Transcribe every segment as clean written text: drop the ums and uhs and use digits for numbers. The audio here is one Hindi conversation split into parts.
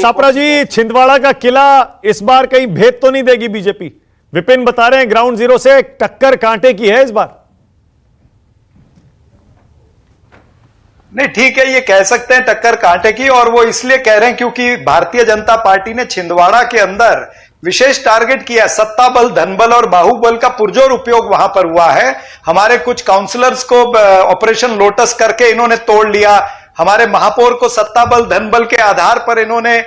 सापरा जी, छिंदवाड़ा का किला इस बार कहीं भेद तो नहीं देगी बीजेपी? विपिन बता रहे हैं ग्राउंड जीरो से टक्कर कांटे की है इस बार। नहीं, ठीक है, ये कह सकते हैं टक्कर कांटे की, और वो इसलिए कह रहे हैं क्योंकि भारतीय जनता पार्टी ने छिंदवाड़ा के अंदर विशेष टारगेट किया। सत्ता बल, धनबल और बाहुबल का पुरजोर उपयोग वहां पर हुआ है। हमारे कुछ काउंसलर्स को ऑपरेशन लोटस करके इन्होंने तोड़ लिया। हमारे महापौर को सत्ता बल, धनबल के आधार पर इन्होंने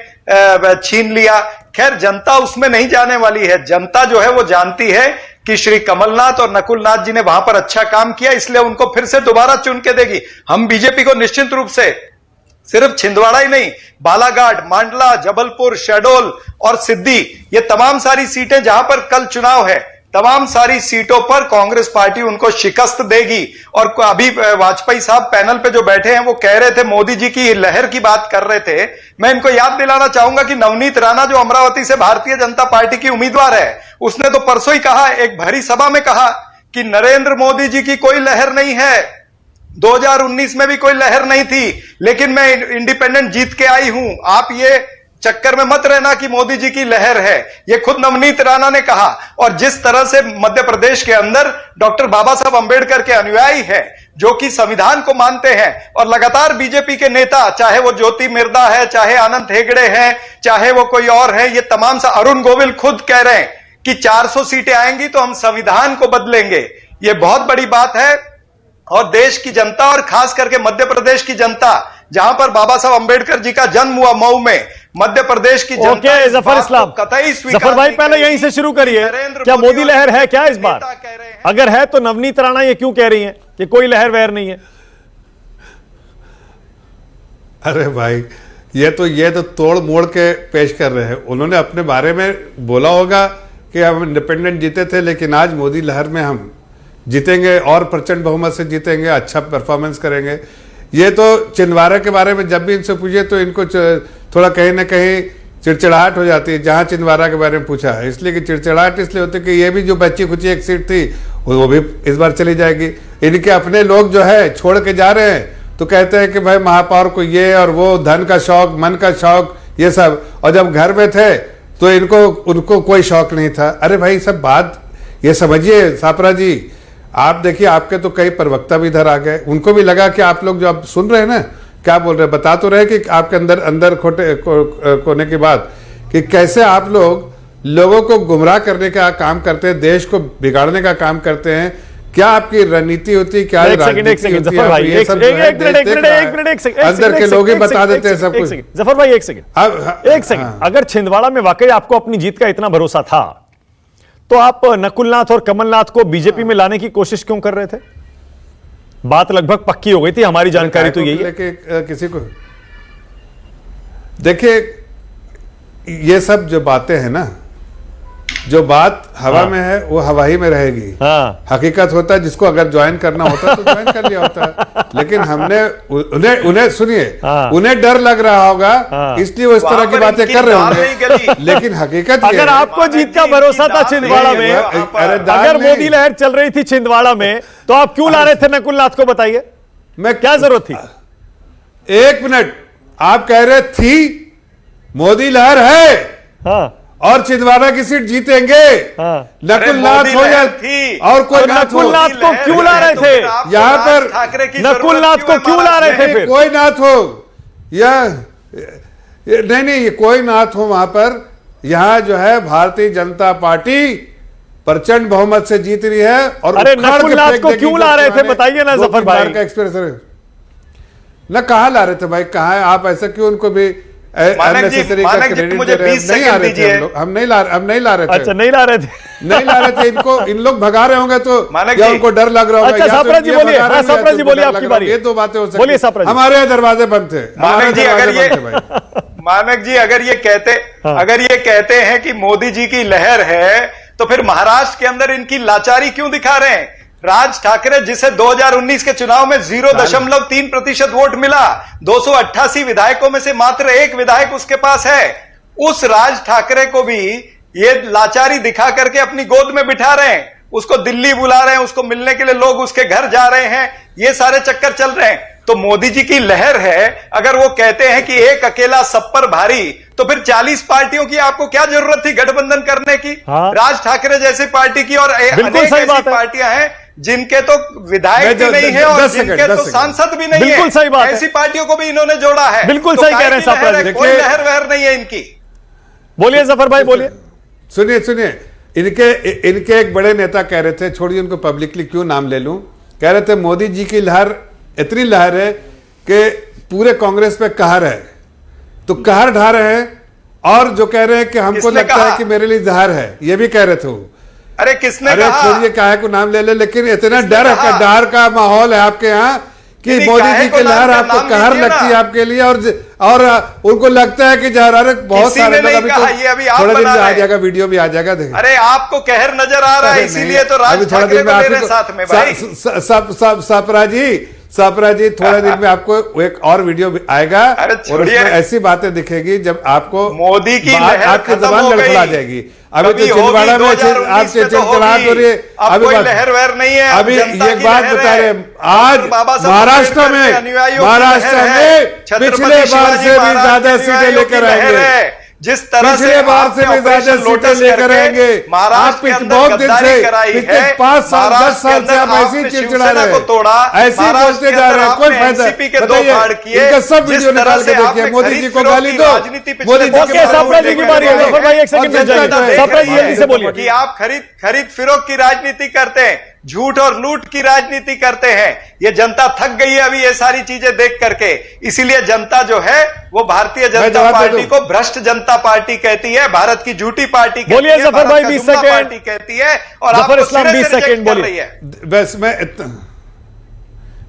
छीन लिया। खैर, जनता उसमें नहीं जाने वाली है। जनता जो है वो जानती है कि श्री कमलनाथ और नकुलनाथ जी ने वहां पर अच्छा काम किया, इसलिए उनको फिर से दोबारा चुन के देगी। हम बीजेपी को निश्चित रूप से सिर्फ छिंदवाड़ा ही नहीं, बालाघाट, मांडला, जबलपुर, शहडोल और सिद्दी, ये तमाम सारी सीटें जहां पर कल चुनाव है, तमाम सारी सीटों पर कांग्रेस पार्टी उनको शिकस्त देगी। और अभी वाजपेयी साहब पैनल पे जो बैठे हैं वो कह रहे थे, मोदी जी की लहर की बात कर रहे थे। मैं इनको याद दिलाना चाहूंगा कि नवनीत राणा जो अमरावती से भारतीय जनता पार्टी की उम्मीदवार है, उसने तो परसों ही कहा, एक भरी सभा में कहा कि नरेंद्र मोदी जी की कोई लहर नहीं है। 2019 में भी कोई लहर नहीं थी, लेकिन मैं इंडिपेंडेंट जीत के आई हूं। आप ये चक्कर में मत रहना कि मोदी जी की लहर है, ये खुद नवनीत राणा ने कहा। और जिस तरह से मध्य प्रदेश के अंदर डॉक्टर बाबा साहब अंबेडकर के अनुयायी हैं, जो कि संविधान को मानते हैं, और लगातार बीजेपी के नेता, चाहे वो ज्योति मिर्दा है, चाहे आनंद हेगड़े हैं, चाहे वो कोई और है, ये तमाम सा, अरुण गोविल खुद कह रहे हैं कि 400 सीटें आएंगी तो हम संविधान को बदलेंगे। ये बहुत बड़ी बात है। और देश की जनता, और खास करके मध्य प्रदेश की जनता, जहां पर बाबा साहब अंबेडकर जी का जन्म हुआ मऊ में, मध्य प्रदेश की जनता जफर इस्लाम, कतई जफर भाई पहले यहीं से शुरू करिए। क्या मोदी लहर है क्या इस बार? अगर है तो नवनीत राणा ये क्यों कह रही हैं कि कोई लहर वहर नहीं है? अरे भाई, ये तो तोड़ मोड़ के पेश कर रहे हैं। उन्होंने अपने बारे में बोला होगा कि हम इंडिपेंडेंट जीते थे, लेकिन आज मोदी लहर में हम जीतेंगे और प्रचंड बहुमत से जीतेंगे, अच्छा परफॉर्मेंस करेंगे। ये तो छिंदवाड़ा के बारे में जब भी इनसे पूछे तो इनको थोड़ा कहीं ना कहीं चिड़चिड़ाहट हो जाती है, जहां छिंदवाड़ा के बारे में पूछा है। इसलिए कि चिड़चिड़ाहट इसलिए होती है कि ये भी जो बच्ची खुची एक सीट थी वो भी इस बार चली जाएगी। इनके अपने लोग जो है छोड़ के जा रहे हैं, तो कहते हैं कि भाई महापौर को ये और वो, धन का शौक, मन का शौक, ये सब। और जब घर में थे तो उनको कोई शौक नहीं था। अरे भाई, सब बात ये समझिए सापरा जी। आप देखिए, आपके तो कई प्रवक्ता भी इधर आ गए, उनको भी लगा कि आप लोग जो आप सुन रहे हैं ना, क्या बोल रहे हैं, बता तो रहे कि आपके अंदर खोटे कोने की बात, कि कैसे आप लोगों को गुमराह करने का काम करते हैं, देश को बिगाड़ने का काम करते हैं। क्या आपकी रणनीति होती है, क्या राजनीति होती है, ये सब अंदर के लोग ही बता देते हैं सब कुछ। जफर भाई एक सेकंड, अगर छिंदवाड़ा में वाकई आपको अपनी जीत का इतना भरोसा था, तो आप नकुलनाथ और कमलनाथ को बीजेपी में लाने की कोशिश क्यों कर रहे थे? बात लगभग पक्की हो गई थी, हमारी जानकारी तो यही है कि किसी को देखिए, ये सब जो बातें हैं ना, जो बात हवा में है वो हवा ही में रहेगी। हकीकत होता है, जिसको अगर ज्वाइन करना होता तो ज्वाइन कर लिया होता है। लेकिन हमने उन्हें सुनिए, उन्हें डर लग रहा होगा, इसलिए वो इस तरह की बातें कर रहे होंगे। लेकिन हकीकत अगर आपको जीत का भरोसा था छिंदवाड़ा में, अगर मोदी लहर चल रही थी छिंदवाड़ा में, तो आप क्यों ला रहे थे नकुलनाथ को? बताइए, मैं क्या जरूरत थी? एक मिनट, आप कह रहे थी मोदी लहर है और छिंदवाड़ा की सीट जीतेंगे। नकुलनाथ हो या और कोई नाथ हो, नकुलनाथ को क्यों ला रहे थे यहाँ पर? नकुलनाथ को क्यों ला रहे थे? फिर कोई नाथ हो या नहीं, कोई नाथ हो वहां पर, यहाँ जो है भारतीय जनता पार्टी प्रचंड बहुमत से जीत रही है। और अरे नकुलनाथ को क्यों ला रहे थे बताइए ना जफर भाई का एक्सपीरियंस ना, कहाँ ला रहे थे भाई? कहाँ है आप? ऐसा क्यों उनको भी मुझे 20 सेकंड दीजिए। हम नहीं ला रहे थे। अच्छा, नहीं ला रहे थे, नहीं ला रहे थे। इनको इन लोग भगा रहे होंगे तो या उनको डर लग रहा होगा। अच्छा, सापरा जी बोलिए। हाँ, सापरा जी बोलिए, आपकी बारी। ये दो बातें हो सकती। बोलिए सापरा जी। हमारे दरवाजे बंद थे। मानक जी अगर ये कहते हैं कि मोदी जी की लहर है, तो फिर महाराष्ट्र के अंदर इनकी लाचारी क्यों दिखा रहे हैं? राज ठाकरे, जिसे 2019 के चुनाव में 0.3% वोट मिला, 288 विधायकों में से मात्र एक विधायक उसके पास है, उस राज ठाकरे को भी ये लाचारी दिखा करके अपनी गोद में बिठा रहे हैं। उसको दिल्ली बुला रहे हैं, उसको मिलने के लिए लोग उसके घर जा रहे हैं, ये सारे चक्कर चल रहे हैं। तो मोदी जी की लहर है। अगर वो कहते हैं कि एक अकेला सब पर भारी, तो फिर 40 पार्टियों की आपको क्या जरूरत थी गठबंधन करने की? हाँ। राज ठाकरे जैसी पार्टी की और बिल्कुल अनेक सही ऐसी बात है। पार्टियां हैं जिनके तो विधायक भी नहीं है और 10 सेकंड, जिनके 10 तो सेकंड। सांसद भी नहीं है। बिल्कुल सही बात है। ऐसी पार्टियों को भी इन्होंने जोड़ा है। बिल्कुल तो सही कह काय रहे हैं की साहब, लहर है? कोई देखिए- लहर वहर नहीं है इनकी। बोलिए जफर भाई, बोलिए। सुनिए सुनिए, इनके एक बड़े नेता कह रहे थे, छोड़िए उनको पब्लिकली क्यों नाम ले लूं, कह रहे थे मोदी जी की लहर इतनी लहर है कि पूरे कांग्रेस पे कहर है। तो कहर ढा रहे हैं, और जो कह रहे हैं कि हमको किसने लगता कहा? है कि मेरे लिए जहर है, ये भी कह रहे थे वो। अरे किसने अरे कहा? छोड़िए काहे को नाम ले ले, लेकिन इतना किसने डर कहा? डर का माहौल है आपके यहाँ कि नहीं, मोदी काहे जी को की नाम लहर का आपको नाम कहर लीजिए लगती है ना। आपके लिए, और उनको लगता है कि जहर बहुत किसी सारे ने लोग नहीं अभी कहा, ये अभी आप थोड़े दिन बना में आ रहे हैं। जाएगा, वीडियो भी आ जाएगा, देखें। अरे आपको कहर नजर आ रहा है, अरे नहीं, इसीलिए तो राज अभी थोड़ा ठाकरे दिन में को ले आप रहे हैं साथ में भाई। सपरा जी थोड़े दिन में आपको एक और वीडियो भी आएगा, अरे और छोड़िए। उसमें ऐसी बातें दिखेगी जब आपको मोदी की बात- लहर आपकी खत्म जबान हो लड़खड़ा गई। जाएगी। अभी कभी तो होगी, छिंदवाड़ा में 2019 आपसे में तो चिड़चिड़ाहट हो रही है। होगी। अब अभी कोई बात- लहर वहर नहीं है, अब अभी जनता ये की बात लहर बता है। रहे हैं, आज डॉक्टर बाबा साहब महाराष्ट्र अम्बेडकर के में अनुयायियों की महाराष्ट्र लहर में है। छत्रपति पिछले बार शिवाजी से भी महाराज ज्यादा के सीटें अनुयायियों की लेकर लहर आएंगे। है। जिस तरह से पिछले बार से आपने भी ज्यादा ऑपरेशन सीटें लोटस लेकर करके आएंगे। महाराष्ट्र के आप अंदर बहुत दिन गद्दारी से कराई पिछले है। 5 साल 10 महाराष्ट्र साल के से आप अंदर ऐसे ही आपने चिड़चिड़ा शिवसेना रहे को तोड़ा। ऐसे ही महाराष्ट्र बोलते के जा अंदर रहे हैं, कोई आपने फायदा एनसीपी के दो बताइए, फाड़ किए। इनका सब जिस वीडियो तरह निकाल के से देखिए, आपने मोदी जी खरीद को गाली फिरौती दो, राजनीति पिछले मोदी जी दस के ओके, सालों में सपरा जी की बारी है। देखने जफर भाई, एक और सेकंड रुक जनता जाइए। देख सपरा जी, रही है जल्दी से बोलिए। कि आप खरीद फिरोख की राजनीति करते हैं, झूठ और लूट की राजनीति करते हैं। ये जनता थक गई है अभी ये सारी चीजें देख करके। इसीलिए जनता जो है वो भारतीय जनता जवाब दे पार्टी दूं। को भ्रष्ट जनता पार्टी कहती है, भारत की झूठी पार्टी कहती बोलिए है, जफर भारत भाई, का 20 जुम्मा सेकंड। पार्टी कहती है, और जफर आपको इस्लाम, सिरे से 20 रिजेक्ट सेकंड कर बोलिए। रही है। बस मैं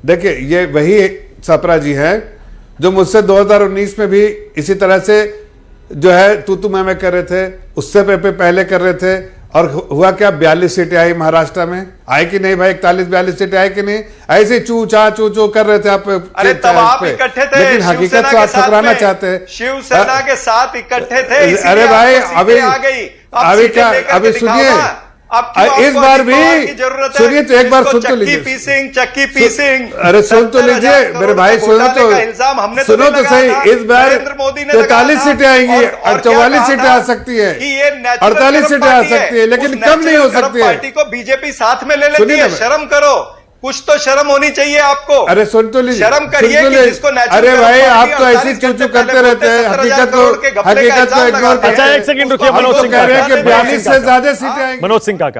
देखिए, ये वही सपरा जी हैं जो मुझसे 2019 में भी इसी तरह से जो है तू मैं कर रहे थे, उससे पहले कर रहे थे, और हुआ क्या, 42 सीटें आई महाराष्ट्र में, आई कि नहीं भाई? 41-42 सीटें आई कि नहीं? ऐसे चू कर रहे थे आप। अरे तब आप इकट्ठे थे, लेकिन हकीकत शिवसेना तो के आप साथ ठुकराना में। चाहते हैं। शिवसेना के साथ इकट्ठे थे, इसीलिए अरे भाई, आपको सीटें अभी आ गई। अब अभी सीटें क्या, लेकर अभी के दिखाओ सुनिए, ना। अब क्यों इस आपको बार अजित पवार भी की जरूरत है? सुनिए तो एक बार जिसको सुन तो लीजिए। चक्की पीसिंग। अरे सुन तो लीजिए मेरे भाई, सुनो तो, इल्जाम हमने सुनो तो सही। इस बार नरेंद्र मोदी ने 43 सीटें आएंगी और 44 सीटें आ सकती है, कि ये नेचुरल 48 गर्म सीटें आ पार्टी है। सकती है, लेकिन उस कम नहीं हो नेचुरल गर्म सकती है। पार्टी को बीजेपी साथ में ले लेती सुनिए है। ना। शर्म करो, कुछ तो शर्म होनी चाहिए आपको। अरे सुन तो लीजिए, शर्म करिए कि जिसको नेचुरल अरे गर्म भाई, पार्टी आप तो ऐसी 48 चूचू घंटे करते पहले रहते हैं, बोलते 70,000 करोड़ के घपले का हकीकत को इल्जाम इग्नोर लगाते करते अच्छा, हैं। एक सेकंड उसको रुकिए, हम मनोज तो सिंह कह रहे हैं कि बताने 42 से का। ज्यादा सीटें आएंगी। मनोज सिंह का